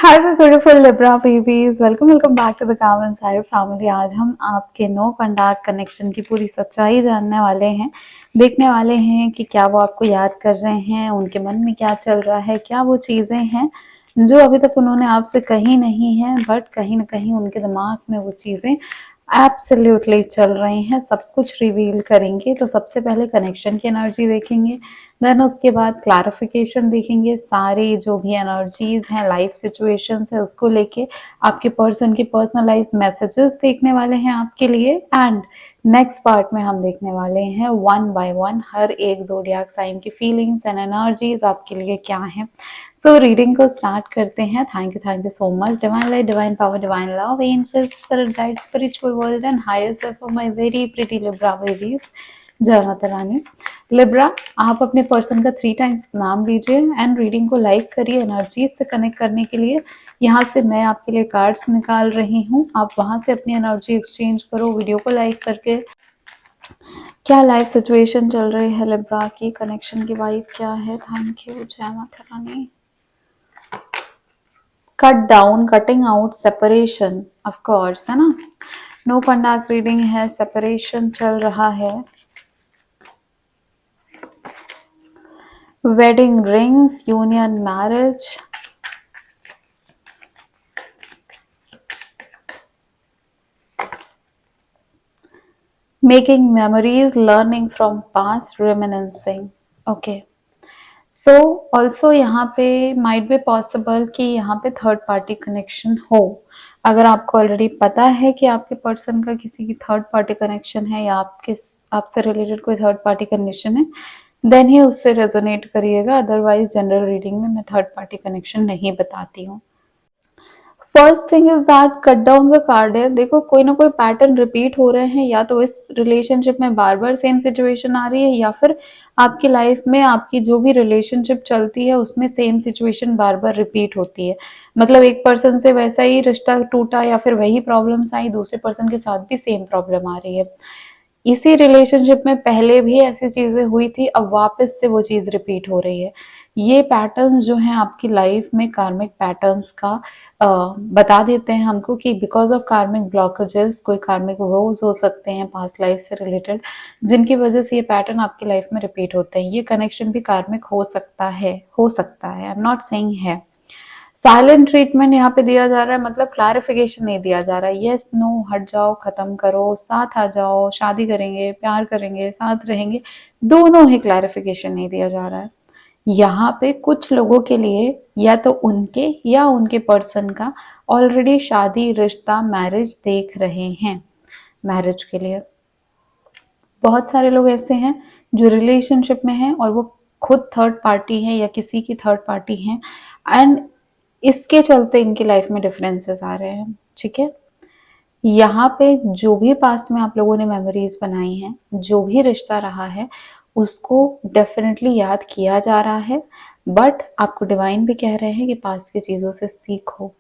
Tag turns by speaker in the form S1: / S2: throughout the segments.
S1: Hi my beautiful Libra babies, welcome back to the calm inside family. आज हम आपके no contact connection की पूरी सच्चाई जानने वाले हैं। देखने वाले हैं कि क्या वो आपको याद कर रहे हैं, उनके मन में क्या चल रहा है, क्या वो चीज़ें हैं जो अभी तक उन्होंने आपसे कही नहीं है बट कहीं ना कहीं उनके दिमाग में वो चीज़ें एब्सोल्युटली चल रही हैं। सब कुछ रिवील करेंगे। तो सबसे पहले कनेक्शन की एनर्जी देखेंगे, देन उसके बाद क्लैरिफिकेशन देखेंगे। सारी जो भी एनर्जीज हैं, लाइफ सिचुएशंस है, उसको लेके आपके पर्सन के पर्सनलाइज मैसेजेस देखने वाले हैं आपके लिए। एंड नेक्स्ट पार्ट में हम देखने वाले हैं वन बाय वन हर एक ज़ोडिएक साइन की फीलिंग्स एंड एनर्जीज आपके लिए क्या है। सो रीडिंग को स्टार्ट करते हैं। Thank you so much divine light, divine power, divine love, angels, spirit guide, spiritual world and higher self of my very pretty Libra babies. जय Mata Rani. Libra, आप अपने पर्सन का 3 टाइम्स नाम लीजिए एंड रीडिंग को लाइक करिए। एनर्जीज से connect करने के लिए यहाँ से मैं आपके लिए कार्ड्स निकाल रही हूँ, आप वहां से अपनी एनर्जी एक्सचेंज करो वीडियो को लाइक करके। क्या लाइफ सिचुएशन चल रही है लिब्रा की, कनेक्शन की वाइब क्या है। थैंक यू, जय माता रानी। Cut down, cutting out, separation, of course, है ना। नो कॉन्टैक्ट रीडिंग है, सेपरेशन चल रहा है। Wedding rings, union, marriage, making memories, learning from past, reminiscing. Okay, so also यहाँ पे माइट बी पॉसिबल कि यहाँ पे थर्ड पार्टी कनेक्शन हो। अगर आपको ऑलरेडी पता है कि आपके पर्सन का किसी की थर्ड पार्टी कनेक्शन है या आपसे रिलेटेड कोई थर्ड पार्टी कनेक्शन है, देन ही उससे रेजोनेट करिएगा। अदरवाइज जनरल रीडिंग में मैं थर्ड पार्टी कनेक्शन नहीं बताती हूँ। First thing is that cut down the card है। देखो, कोई ना कोई पैटर्न रिपीट हो रहे हैं, या तो इस रिलेशनशिप में बार बार सेम सिचुएशन आ रही है, या फिर आपकी लाइफ में आपकी जो भी रिलेशनशिप चलती है उसमें सेम सिचुएशन बार बार रिपीट होती है। मतलब एक पर्सन से वैसा ही रिश्ता टूटा या फिर वही प्रॉब्लम्स आई, दूसरे पर्सन के साथ भी सेम प्रॉब्लम आ रही है। इसी रिलेशनशिप में पहले भी ऐसी चीजें हुई थी, अब वापस से वो चीज रिपीट हो रही है। ये पैटर्न्स जो हैं आपकी लाइफ में कार्मिक पैटर्न्स का बता देते हैं हमको कि बिकॉज ऑफ कार्मिक ब्लॉकेजेस कोई कार्मिक वोज हो सकते हैं पास्ट लाइफ से रिलेटेड, जिनकी वजह से ये पैटर्न आपकी लाइफ में रिपीट होते हैं। ये कनेक्शन भी कार्मिक हो सकता है, आई एम नॉट सेइंग है। साइलेंट ट्रीटमेंट यहाँ पे दिया जा रहा है, मतलब क्लैरिफिकेशन नहीं दिया जा रहा है। यस नो, हट जाओ, खत्म करो, साथ आ जाओ, शादी करेंगे, प्यार करेंगे, साथ रहेंगे, दोनों ही क्लैरिफिकेशन नहीं दिया जा रहा है। यहाँ पे कुछ लोगों के लिए या तो उनके या उनके पर्सन का ऑलरेडी शादी, रिश्ता, मैरिज देख रहे हैं। मैरिज के लिए बहुत सारे लोग ऐसे हैं जो रिलेशनशिप में हैं और वो खुद थर्ड पार्टी हैं या किसी की थर्ड पार्टी हैं, एंड इसके चलते इनकी लाइफ में डिफरेंसेस आ रहे हैं। ठीक है, यहाँ पे जो भी पास्ट में आप लोगों ने मेमोरीज बनाई हैं, जो भी रिश्ता रहा है, उसको डेफिनेटली याद किया जा रहा है। बट आपको डिवाइन भी कह रहे हैं कि पास्ट की चीजों से सीखो।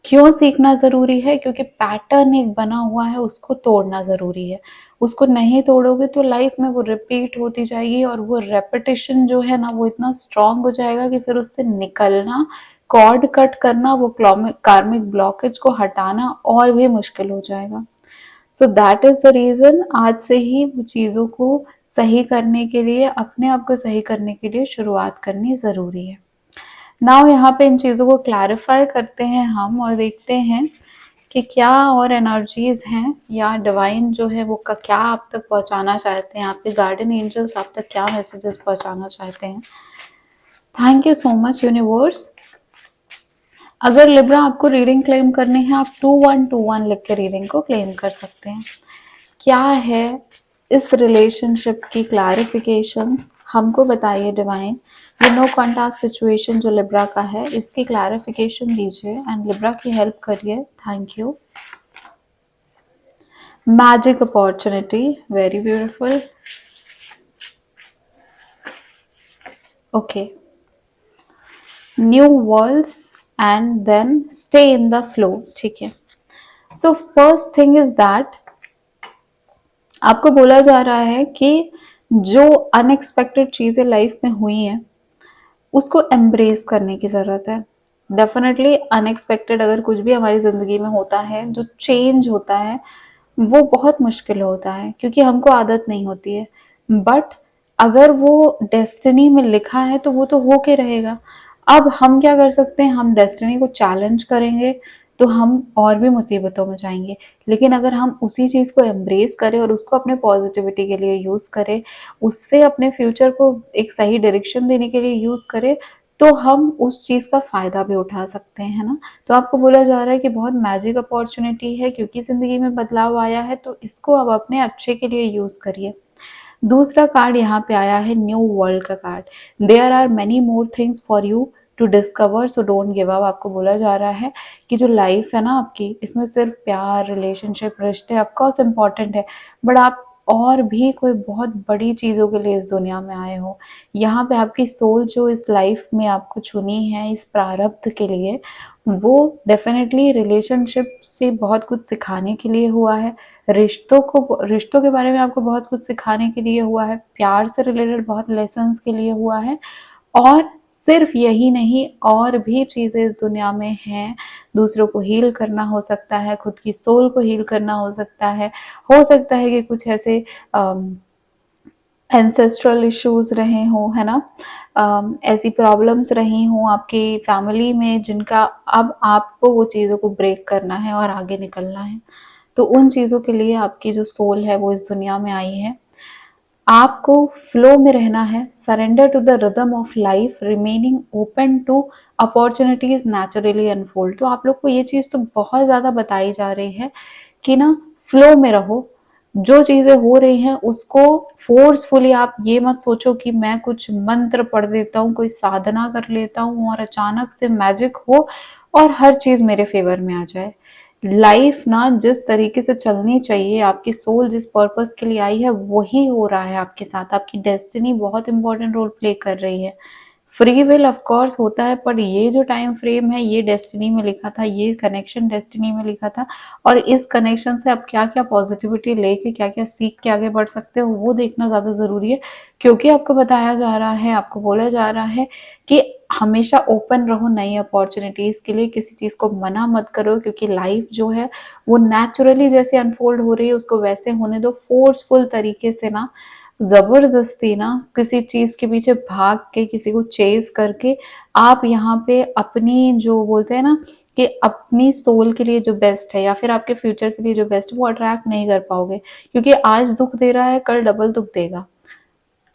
S1: क्यों सीखना जरूरी है? क्योंकि पैटर्न एक बना हुआ है, उसको तोड़ना जरूरी है। उसको नहीं तोड़ोगे तो लाइफ में वो रिपीट होती जाएगी, और वो रेपिटेशन जो है ना, वो इतना स्ट्रांग हो जाएगा कि फिर उससे निकलना, कॉर्ड कट करना, वो कार्मिक ब्लॉकेज को हटाना और भी मुश्किल हो जाएगा। So that is the reason आज से ही वो चीजों को सही करने के लिए, अपने आप को सही करने के लिए शुरुआत करनी जरूरी है। नाउ यहाँ पे इन चीज़ों को क्लैरिफाई करते हैं हम और देखते हैं कि क्या और एनर्जीज हैं या डिवाइन जो है वो क्या आप तक पहुंचाना चाहते हैं, आपके गार्डन एंजल्स आप तक क्या मैसेजेस पहुंचाना चाहते हैं। Thank you so much universe. अगर लिब्रा आपको रीडिंग क्लेम करनी है, आप 2121 लिख के रीडिंग को क्लेम कर सकते हैं। क्या है इस रिलेशनशिप की क्लैरिफिकेशन, हमको बताइए डिवाइन। ये नो कॉन्टैक्ट सिचुएशन जो लिब्रा का है, इसकी क्लैरिफिकेशन दीजिए एंड लिब्रा की हेल्प करिए। Thank you. Magic opportunity, very beautiful. Okay, new worlds and then stay in the flow. ठीक है, so first thing is that आपको बोला जा रहा है कि जो अनएक्सपेक्टेड चीजें लाइफ में हुई हैं उसको एम्ब्रेस करने की जरूरत है। डेफिनेटली अनएक्सपेक्टेड अगर कुछ भी हमारी ज़िंदगी में होता है, जो चेंज होता है, वो बहुत मुश्किल होता है क्योंकि हमको आदत नहीं होती है। बट अगर वो डेस्टिनी में लिखा है तो वो तो होके रहेगा। अब हम क्या कर सकते हैं, हम डेस्टिनी को चैलेंज करेंगे तो हम और भी मुसीबतों में जाएंगे। लेकिन अगर हम उसी चीज़ को एम्ब्रेस करें और उसको अपने पॉजिटिविटी के लिए यूज़ करें, उससे अपने फ्यूचर को एक सही डायरेक्शन देने के लिए यूज़ करें, तो हम उस चीज़ का फ़ायदा भी उठा सकते हैं, है ना? तो आपको बोला जा रहा है कि बहुत मैजिक अपॉर्चुनिटी है क्योंकि ज़िंदगी में बदलाव आया है, तो इसको अब अपने अच्छे के लिए यूज़ करिए। दूसरा कार्ड यहाँ पे आया है न्यू वर्ल्ड का card. There are many more things for you to discover, so don't give up. आपको बोला जा रहा है कि जो लाइफ है ना आपकी, इसमें सिर्फ प्यार, रिलेशनशिप, रिश्ते ऑफकोर्स इम्पॉर्टेंट है, बट आप और भी कोई बहुत बड़ी चीज़ों के लिए इस दुनिया में आए हो। यहाँ पे आपकी सोल जो इस लाइफ में आपको चुनी है इस प्रारब्ध के लिए, वो डेफिनेटली रिलेशनशिप से बहुत कुछ सिखाने के लिए हुआ है, रिश्तों के बारे में आपको बहुत कुछ सिखाने के लिए हुआ है, प्यार से रिलेटेड बहुत लेसन्स के लिए हुआ है। और सिर्फ यही नहीं, और भी चीज़ें इस दुनिया में हैं। दूसरों को हील करना हो सकता है, खुद की सोल को हील करना हो सकता है कि कुछ ऐसे एंसेस्ट्रल इश्यूज रहे हों, है ना? ऐसी प्रॉब्लम्स रही हों आपकी फैमिली में जिनका अब आपको वो चीज़ों को ब्रेक करना है और आगे निकलना है। तो उन चीज़ों के लिए आपकी जो सोल है वो इस दुनिया में आई है। आपको फ्लो में रहना है, surrender to the rhythm of life, remaining open to opportunities naturally unfold. तो आप लोग को ये चीज़ तो बहुत ज़्यादा बताई जा रही है कि ना, फ्लो में रहो। जो चीज़ें हो रही हैं उसको फोर्सफुली, आप ये मत सोचो कि मैं कुछ मंत्र पढ़ देता हूँ, कोई साधना कर लेता हूँ और अचानक से मैजिक हो और हर चीज़ मेरे फेवर में आ जाए। लाइफ ना जिस तरीके से चलनी चाहिए, आपकी सोल जिस पर्पस के लिए आई है वही हो रहा है आपके साथ। आपकी डेस्टिनी बहुत इंपॉर्टेंट रोल प्ले कर रही है। फ्री विल ऑफ कोर्स होता है, पर ये जो टाइम फ्रेम है ये डेस्टिनी में लिखा था, ये कनेक्शन डेस्टिनी में लिखा था। और इस कनेक्शन से आप क्या क्या पॉजिटिविटी लेके क्या क्या सीख के आगे बढ़ सकते हो वो देखना ज्यादा जरूरी है। क्योंकि आपको बताया जा रहा है, आपको बोला जा रहा है कि हमेशा ओपन रहो नई अपॉर्चुनिटीज के लिए, किसी चीज को मना मत करो, क्योंकि लाइफ जो है वो नेचुरली जैसे अनफोल्ड हो रही है उसको वैसे होने दो। फोर्सफुल तरीके से ना, जबरदस्ती ना, किसी चीज के पीछे भाग के, किसी को चेज करके आप यहाँ पे अपनी जो बोलते हैं ना कि अपनी सोल के लिए जो बेस्ट है या फिर आपके फ्यूचर के लिए जो बेस्ट है वो अट्रैक्ट नहीं कर पाओगे। क्योंकि आज दुख दे रहा है, कल डबल दुख देगा।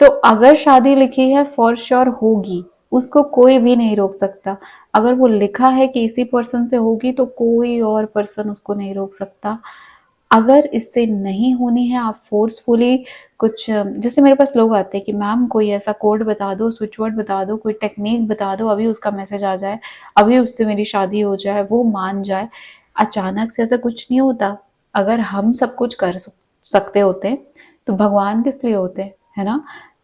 S1: तो अगर शादी लिखी है फॉर श्योर होगी, उसको कोई भी नहीं रोक सकता। अगर वो लिखा है कि इसी पर्सन से होगी तो कोई और पर्सन उसको नहीं रोक सकता। अगर इससे नहीं होनी है, आप फोर्सफुली कुछ, जैसे मेरे पास लोग आते हैं कि मैम कोई ऐसा कोड बता दो, स्विच वर्ड बता दो, कोई टेक्निक बता दो, अभी उसका मैसेज आ जाए, अभी उससे मेरी शादी हो जाए, वो मान जाए। अचानक से ऐसा कुछ नहीं होता। अगर हम सब कुछ कर सकते होते तो भगवान किस लिए होते, है ना?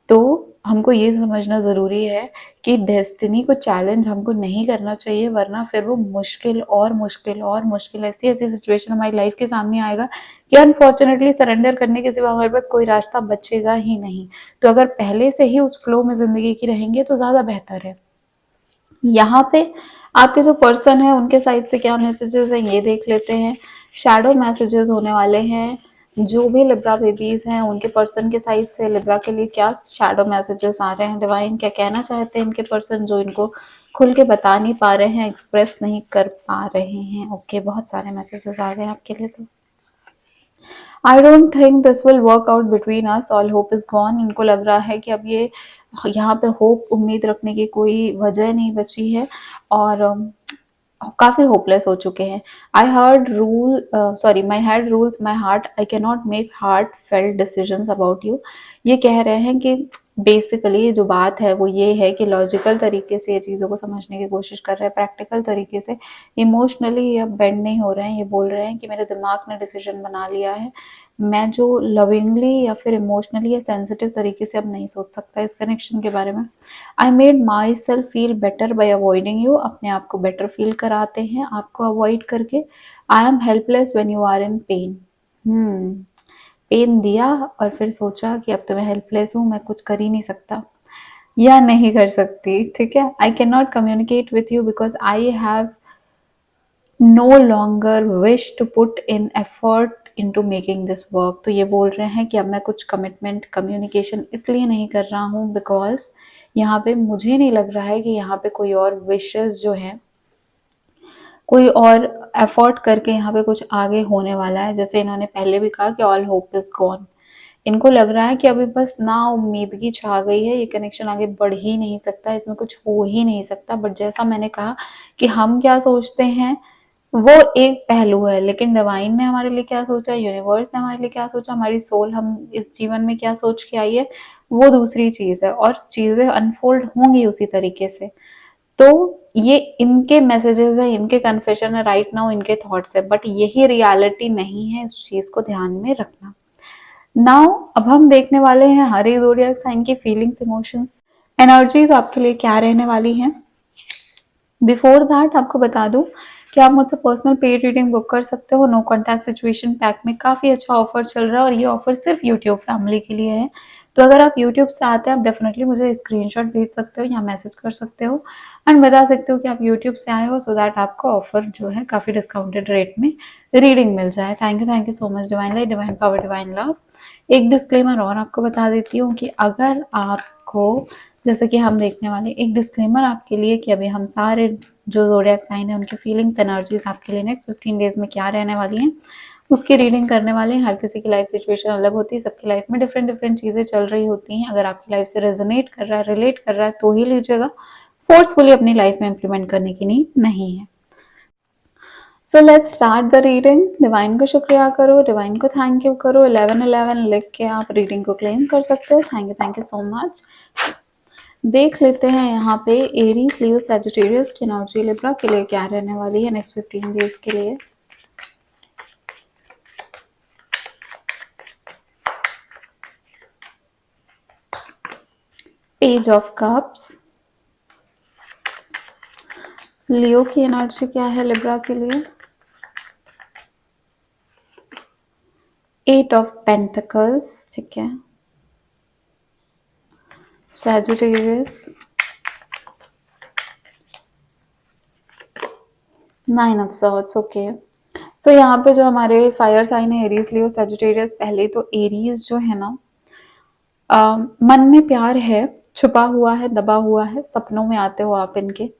S1: तो हमको ये समझना ज़रूरी है कि डेस्टिनी को चैलेंज हमको नहीं करना चाहिए, वरना फिर वो मुश्किल और मुश्किल और मुश्किल ऐसी ऐसी सिचुएशन हमारी लाइफ के सामने आएगा कि अनफॉर्चुनेटली सरेंडर करने के सिवा हमारे पास कोई रास्ता बचेगा ही नहीं। तो अगर पहले से ही उस फ्लो में ज़िंदगी की रहेंगे तो ज़्यादा बेहतर है। यहाँ पे आपके जो पर्सन है उनके साइड से क्या मैसेजेस हैं ये देख लेते हैं। शैडो मैसेजेस होने वाले हैं। जो भी लिब्रा बेबीज हैं उनके पर्सन के साइड से लिब्रा के लिए क्या शैडो मैसेजेस आ रहे हैं, डिवाइन क्या कहना चाहते हैं इनके पर्सन, जो इनको खुल के बता नहीं पा रहे हैं, एक्सप्रेस नहीं कर पा रहे हैं। ओके, बहुत सारे मैसेजेस आ गए आपके लिए। तो I don't think this will work out between us, all hope is gone. इनको लग रहा है कि अब ये यहाँ पे होप, उम्मीद रखने की कोई वजह नहीं बची है और काफी होपलेस हो चुके हैं। I heard rule sorry my head rules my heart, I can not make heart felt decisions about you. ये कह रहे हैं कि बेसिकली जो बात है वो ये है कि लॉजिकल तरीके से ये चीज़ों को समझने की कोशिश कर रहे हैं, प्रैक्टिकल तरीके से। इमोशनली ये अब बेंड नहीं हो रहे हैं। ये बोल रहे हैं कि मेरे दिमाग ने डिसीजन बना लिया है, मैं जो लविंगली या फिर इमोशनली या सेंसिटिव तरीके से अब नहीं सोच सकता इस कनेक्शन के बारे में। I made my self feel better by avoiding you, अपने आप को बेटर फील कराते हैं आपको अवॉइड करके। I am helpless when you are in pain. Pain दिया और फिर सोचा कि अब तो मैं हेल्पलेस हूँ, मैं कुछ कर ही नहीं सकता। या नहीं कर सकती, ठीक है। I can not communicate with you because I have no longer wish to put in effort into making this work. तो ये बोल रहे हैं कि अब मैं कुछ कमिटमेंट कम्युनिकेशन इसलिए नहीं कर रहा हूँ बिकॉज यहाँ पे मुझे नहीं लग रहा है कि यहाँ पे कोई और विशेस जो है, कोई और एफर्ट करके यहाँ पे कुछ आगे होने वाला है। जैसे इन्होंने पहले भी कहा कि ऑल होप इज गॉन, इनको लग रहा है कि अभी बस ना उम्मीदगी छा गई है, ये कनेक्शन आगे बढ़ ही नहीं सकता, इसमें कुछ हो ही नहीं सकता। बट जैसा मैंने कहा कि हम क्या सोचते हैं वो एक पहलू है, लेकिन डिवाइन ने हमारे लिए क्या सोचा, यूनिवर्स ने हमारे लिए क्या सोचा, हमारी सोल हम इस जीवन में क्या सोच के आई है, वो दूसरी चीज है, और चीजें अनफोल्ड होंगी उसी तरीके से। तो ये इनके मैसेजेस है, इनके कन्फेशन है राइट नाउ, इनके थॉट्स है, बट यही रियलिटी नहीं है, इस चीज को ध्यान में रखना। नाउ अब हम देखने वाले हैं हर एक ज़ोडिएक साइन की फीलिंग्स, इमोशंस, एनर्जीज आपके लिए क्या रहने वाली हैं। बिफोर दैट आपको बता दूं कि आप मुझसे पर्सनल पेड रीडिंग बुक कर सकते हो। नो कॉन्टैक्ट सिचुएशन पैक में काफ़ी अच्छा ऑफर चल रहा है, और ये ऑफर सिर्फ यूट्यूब फैमिली के लिए है। तो अगर आप यूट्यूब से आते हैं, आप डेफिनेटली मुझे स्क्रीनशॉट भेज सकते हो या मैसेज कर सकते हो एंड बता सकते हो कि आप यूट्यूब से आए हो, सो दैट आपको ऑफर जो है काफ़ी डिस्काउंटेड रेट में रीडिंग मिल जाए। Thank you so much divine light, divine power, divine love. एक डिस्क्लेमर और आपको बता देती हूँ कि अगर आपको, जैसे कि हम देखने वाले, एक डिस्क्लेमर आपके लिए कि अभी हम सारे जो ज़ोडिएक साइन है उनकी फीलिंग्स, एनर्जीज आपके लिए नेक्स्ट 15 डेज में क्या रहने वाली हैं, उसकी रीडिंग करने वाले हैं। हर किसी की लाइफ सिचुएशन अलग होती है, सबकी लाइफ में डिफरेंट डिफरेंट चीज़ें चल रही होती हैं। अगर आपकी लाइफ से रेजोनेट कर रहा है, रिलेट कर रहा है, तो ही लीजिएगा, फोर्सफुली अपनी लाइफ में इंप्लीमेंट करने की नीड नहीं है। So let's start the reading. Divine को शुक्रिया करो, डिवाइन को थैंक यू करो, 1111 लिख के आप रीडिंग को क्लेम कर सकते हो। Thank you so much. देख लेते हैं यहाँ पे एरीज, लियो, सैजिटेरियस की एनर्जी लिब्रा के लिए क्या रहने वाली है नेक्स्ट 15 डेज के लिए। पेज ऑफ कप्स, लियो की एनर्जी क्या है लिब्रा के लिए। एट ऑफ पेंटिकल्स, ठीक है। Sagittarius, 9 of swords, okay. So यहाँ पे जो हमारे फायर साइन है एरीज, लियो, सैजिटेरियस, पहले तो एरीज जो है ना, मन में प्यार है, छुपा हुआ है, दबा हुआ है, सपनों में आते हो आप इनके,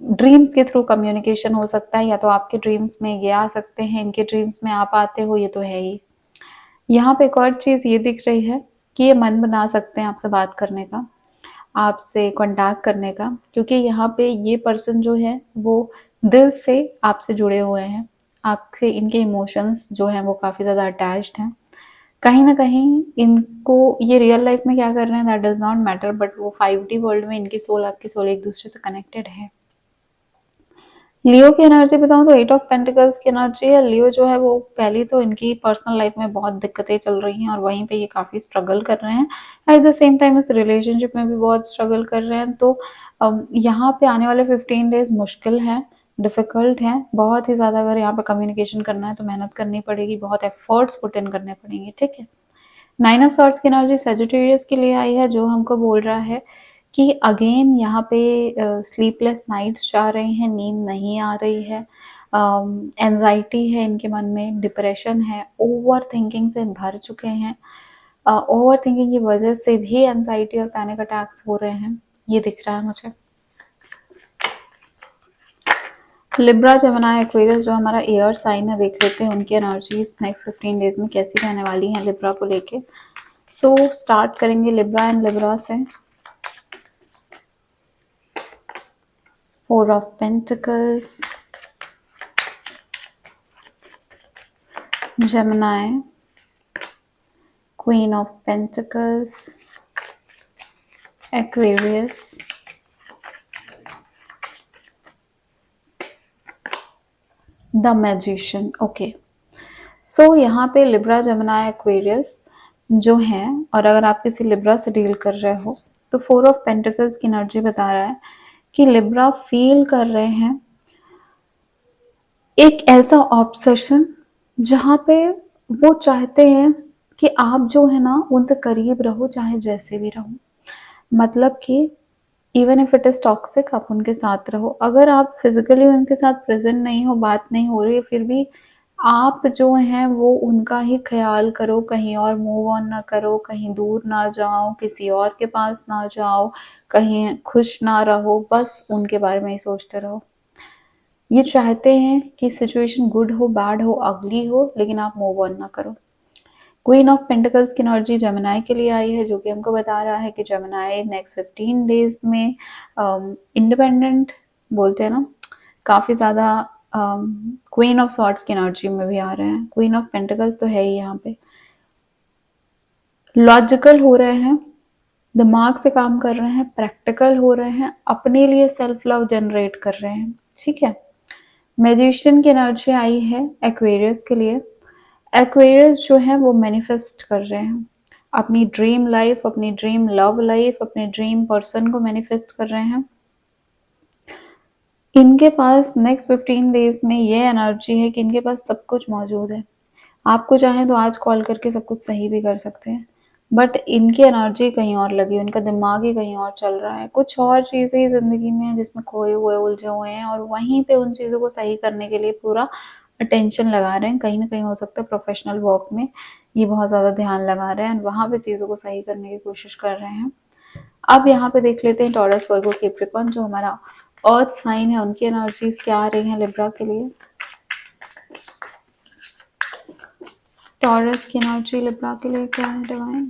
S1: ड्रीम्स के थ्रू कम्युनिकेशन हो सकता है, या तो आपके ड्रीम्स में ये आ सकते हैं, इनके ड्रीम्स में आप आते हो, ये तो है ही। यहाँ पे एक और चीज़ ये दिख रही है कि ये मन बना सकते हैं आपसे बात करने का, आपसे कॉन्टैक्ट करने का, क्योंकि यहाँ पे ये पर्सन जो है वो दिल से आपसे जुड़े हुए हैं, आपसे इनके इमोशंस जो हैं वो काफ़ी ज़्यादा अटैच्ड हैं। कहीं ना कहीं इनको ये रियल लाइफ में क्या कर रहे हैं that does not matter, but वो 5D वर्ल्ड में इनकी सोल, आपकी सोल एक दूसरे से कनेक्टेड है। लियो की एनर्जी बताऊं तो 8 ऑफ पेंटिकल्स की एनर्जी है। लियो जो है वो पहली तो इनकी पर्सनल लाइफ में बहुत दिक्कतें चल रही हैं और वहीं पे ये काफ़ी स्ट्रगल कर रहे हैं, एट द सेम टाइम इस रिलेशनशिप में भी बहुत स्ट्रगल कर रहे हैं। तो यहाँ पे आने वाले 15 डेज मुश्किल हैं, डिफ़िकल्ट हैं बहुत ही ज़्यादा। अगर यहाँ पे कम्युनिकेशन करना है तो मेहनत करनी पड़ेगी, बहुत एफर्ट्स पुट इन करने पड़ेंगे, ठीक है। 9 ऑफ सॉर्ड्स की एनर्जी सजिटेरियस के लिए आई है, जो हमको बोल रहा है कि अगेन यहाँ पे स्लीपलेस नाइट्स जा रही हैं, नींद नहीं आ रही है, एंजाइटी है इनके मन में, डिप्रेशन है, ओवर थिंकिंग से भर चुके हैं। ओवर थिंकिंग की वजह से भी एंजाइटी और पैनिक अटैक्स हो रहे हैं, ये दिख रहा है मुझे। लिब्रा, जेमिनी, एक्वेरियस जो हमारा एयर साइन है, देख लेते हैं उनकी एनर्जीज नेक्स्ट 15 डेज में कैसी रहने वाली हैं लिब्रा को लेके। सो स्टार्ट करेंगे लिब्रा एंड लिब्रा से। 4 of pentacles, Gemini, queen of pentacles, Aquarius, the magician, okay. So यहाँ पे लिब्रा, जेमिनी, एक्वेरियस जो हैं, और अगर आप किसी लिब्रा से डील कर रहे हो तो 4 ऑफ पेंटिकल्स की एनर्जी बता रहा है कि लिब्रा फील कर रहे हैं एक ऐसा ऑब्सेशन जहाँ पे वो चाहते हैं कि आप जो है ना उनसे करीब रहो, चाहे जैसे भी रहो। मतलब कि even if it is toxic, आप उनके साथ रहो। अगर आप फिजिकली उनके साथ प्रेजेंट नहीं हो, बात नहीं हो रही है, फिर भी आप जो हैं वो उनका ही ख्याल करो, कहीं और मूव ऑन ना करो, कहीं दूर ना जाओ, किसी और के पास ना जाओ, कहीं खुश ना रहो, बस उनके बारे में ही सोचते रहो। ये चाहते हैं कि सिचुएशन गुड हो, बैड हो, अगली हो, लेकिन आप मूव ऑन ना करो। क्वीन ऑफ पेंटिकल्स की एनर्जी जेमिनाई के लिए आई है, जो कि हमको बता रहा है कि जेमिनाई नेक्स्ट 15 डेज में इंडिपेंडेंट बोलते हैं ना, काफ़ी ज़्यादा क्वीन ऑफ सॉर्ड्स की एनर्जी में भी आ रहे हैं। क्वीन ऑफ पेंटिकल्स तो है ही यहाँ पे। लॉजिकल हो रहे हैं, दिमाग से काम कर रहे हैं, प्रैक्टिकल हो रहे हैं, अपने लिए सेल्फ लव जनरेट कर रहे हैं। ठीक है। मैजिशियन की एनर्जी आई है एक्वेरियस के लिए। एक्वेरियस जो है वो मैनिफेस्ट कर रहे हैं अपनी ड्रीम लाइफ, अपनी ड्रीम लव लाइफ, अपने ड्रीम पर्सन को मैनिफेस्ट कर रहे हैं। इनके पास नेक्स्ट 15 डेज में ये एनर्जी है कि इनके पास सब कुछ मौजूद है। आपको चाहे तो आज कॉल करके सब कुछ सही भी कर सकते हैं, बट इनकी एनर्जी कहीं और लगी, उनका दिमाग ही कहीं और चल रहा है, कुछ और चीज़ें ही ज़िंदगी में है जिसमें खोए हुए, उलझे हुए हैं, और वहीं पे उन चीज़ों को सही करने के लिए पूरा अटेंशन लगा रहे हैं। कहीं ना कहीं हो सकता है प्रोफेशनल वर्क में ये बहुत ज़्यादा ध्यान लगा रहे हैं, वहाँ पे चीज़ों को सही करने की कोशिश कर रहे हैं। अब यहाँ पे देख लेते हैं टॉरस, वर्गो, कैप्रिकॉर्न, जो हमारा अर्थ साइन है, उनकी एनर्जीज क्या आ रही हैं लिब्रा के लिए। टॉरस की एनर्जी लिब्रा के लिए क्या है divine.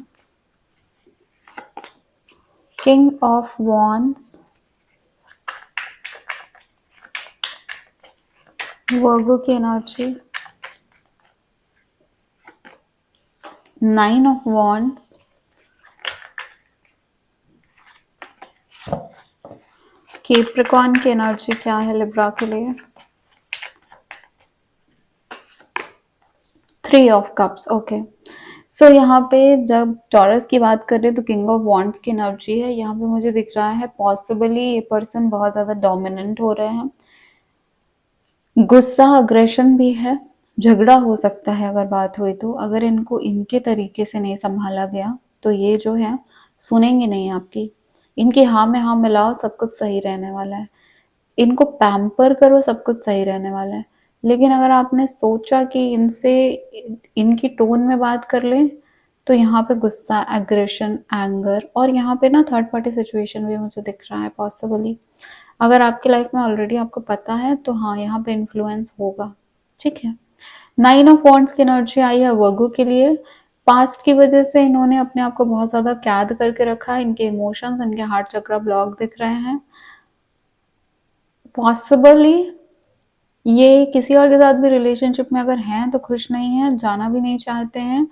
S1: King of wands, Virgo की energy, nine of wands, Capricorn की एनर्जी क्या है लिब्रा के लिए। Three of cups, okay. So यहाँ पे जब टॉरस की बात कर रहे हैं तो किंग ऑफ वॉन्ड्स की एनर्जी है। यहाँ पे मुझे दिख रहा है पॉसिबली ये पर्सन बहुत ज़्यादा डोमिनेंट हो रहे हैं, गुस्सा, अग्रेशन भी है, झगड़ा हो सकता है अगर बात हुई तो। अगर इनको इनके तरीके से नहीं संभाला गया तो ये जो है सुनेंगे नहीं आपकी। इनकी हाँ में हाँ मिलाओ, सब कुछ सही रहने वाला है। इनको पैम्पर करो, सब कुछ सही रहने वाला है। लेकिन अगर आपने सोचा कि इनसे इनकी टोन में बात कर ले, तो यहाँ पे गुस्सा, एग्रेशन, एंगर, और यहाँ पे ना थर्ड पार्टी सिचुएशन भी मुझे दिख रहा है पॉसिबली। अगर आपकी लाइफ में ऑलरेडी आपको पता है तो हाँ, यहाँ पे इन्फ्लुएंस होगा। ठीक है। नाइन ऑफ वॉन्ड्स की एनर्जी आई है वर्गो के लिए। पास्ट की वजह से इन्होंने अपने आप को बहुत ज्यादा कैद करके रखा है, इनके इमोशंस, इनके हार्ट चक्र ब्लॉक दिख रहे हैं। पॉसिबली ये किसी और के साथ भी रिलेशनशिप में अगर हैं तो खुश नहीं है, जाना भी नहीं चाहते हैं।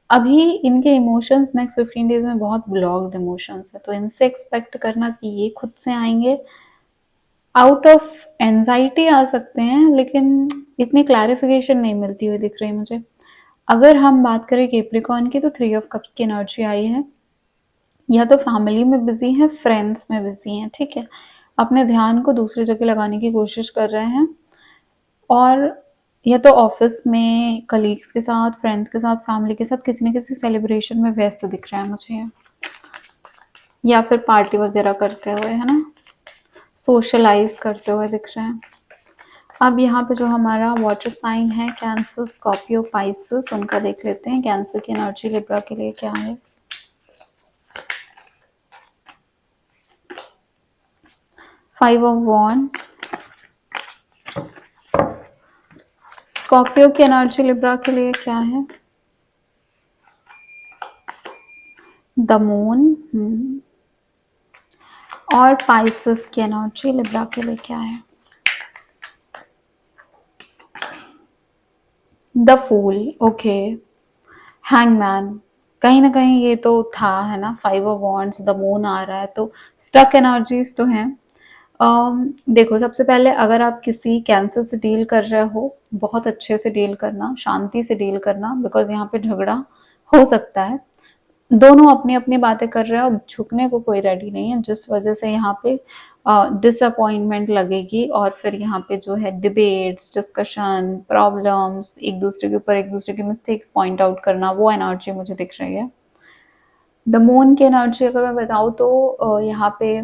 S1: अभी इनके इमोशंस नेक्स्ट 15 डेज में बहुत ब्लॉक्ड इमोशंस है, तो इनसे एक्सपेक्ट करना कि ये खुद से आएंगे, आउट ऑफ एंजाइटी आ सकते हैं, लेकिन इतनी क्लैरिफिकेशन नहीं मिलती हुई दिख रही मुझे। अगर हम बात करें कैप्रिकॉर्न की तो थ्री ऑफ कप्स की एनर्जी आई है। या तो फैमिली में बिजी हैं, फ्रेंड्स में बिजी हैं। ठीक है। अपने ध्यान को दूसरी जगह लगाने की कोशिश कर रहे हैं, और या तो ऑफिस में कलीग्स के साथ, फ्रेंड्स के साथ, फैमिली के साथ किसी न किसी सेलिब्रेशन में व्यस्त दिख रहा है मुझे, या फिर पार्टी वगैरह करते हुए, है ना, सोशलाइज करते हुए दिख रहे हैं। अब यहाँ पे जो हमारा वाटर साइन है कैंसर, स्कॉर्पियो, पाइसेस, उनका देख लेते हैं। कैंसर की एनर्जी लिब्रा के लिए क्या है। फाइव ऑफ वॉन्ड्स, स्कॉर्पियो की एनर्जी लिब्रा के लिए क्या है। द मून, और पाइसेस की एनर्जी लिब्रा के लिए क्या है। The fool, okay. हैंगमैन, कहीं ना कहीं ये तो था, है ना। Five of wands, the moon आ रहा है, तो स्टक एनर्जीज तो हैं। देखो, सबसे पहले अगर आप किसी कैंसर से डील कर रहे हो, बहुत अच्छे से डील करना, शांति से डील करना, बिकॉज यहाँ पे झगड़ा हो सकता है। दोनों अपनी अपनी बातें कर रहे हैं और झुकने को कोई रेडी नहीं है, जिस वजह से यहाँ पे डिसअपॉइंटमेंट लगेगी, और फिर यहाँ पे जो है डिबेट्स, डिस्कशन, प्रॉब्लम्स, एक दूसरे के ऊपर एक दूसरे के मिस्टेक्स पॉइंट आउट करना, वो एनर्जी मुझे दिख रही है। द मून की एनर्जी अगर मैं बताऊँ तो यहाँ पे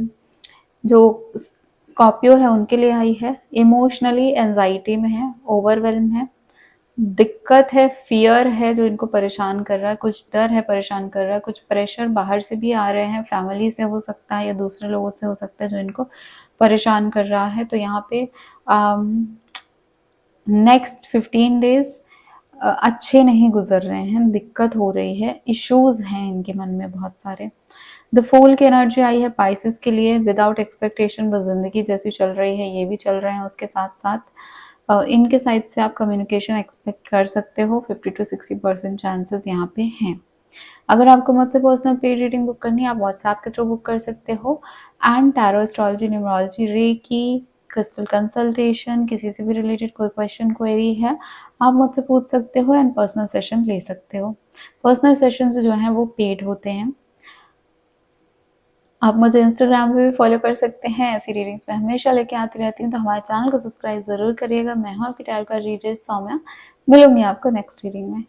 S1: जो स्कॉर्पियो है उनके लिए आई है, इमोशनली एंजाइटी में है, ओवरवेल्म है, दिक्कत है, फियर है जो इनको परेशान कर रहा है, कुछ डर है परेशान कर रहा है, कुछ प्रेशर बाहर से भी आ रहे हैं, फैमिली से हो सकता है या दूसरे लोगों से हो सकता है जो इनको परेशान कर रहा है। तो यहाँ पे नेक्स्ट 15 डेज अच्छे नहीं गुजर रहे हैं, दिक्कत हो रही है, इश्यूज हैं इनके मन में बहुत सारे। द फूल की एनर्जी आई है पाइसेस के लिए, विदाउट एक्सपेक्टेशन बस जिंदगी जैसी चल रही है ये भी चल रहे हैं, उसके साथ साथ इनके साइड से आप कम्युनिकेशन एक्सपेक्ट कर सकते हो, 50 to 60% चांसेस यहाँ पे हैं। अगर आपको मुझसे पर्सनल पेड रीडिंग बुक करनी है आप व्हाट्सएप के थ्रू बुक कर सकते हो। And tarot, astrology, numerology, reiki, crystal consultation, किसी से भी रिलेटेड कोई क्वेश्चन क्वेरी है आप मुझसे पूछ सकते हो एंड पर्सनल सेशन ले सकते हो। पर्सनल सेशन जो हैं वो पेड होते हैं। आप मुझे इंस्टाग्राम पे भी फॉलो कर सकते हैं, ऐसी रीडिंग्स मैं हमेशा लेके आती रहती हूँ, तो हमारे चैनल को सब्सक्राइब जरूर करिएगा। मैं हूँ आपकी टैरो कार्ड रीडर सौम्या, मिलूंगी आपको नेक्स्ट रीडिंग में।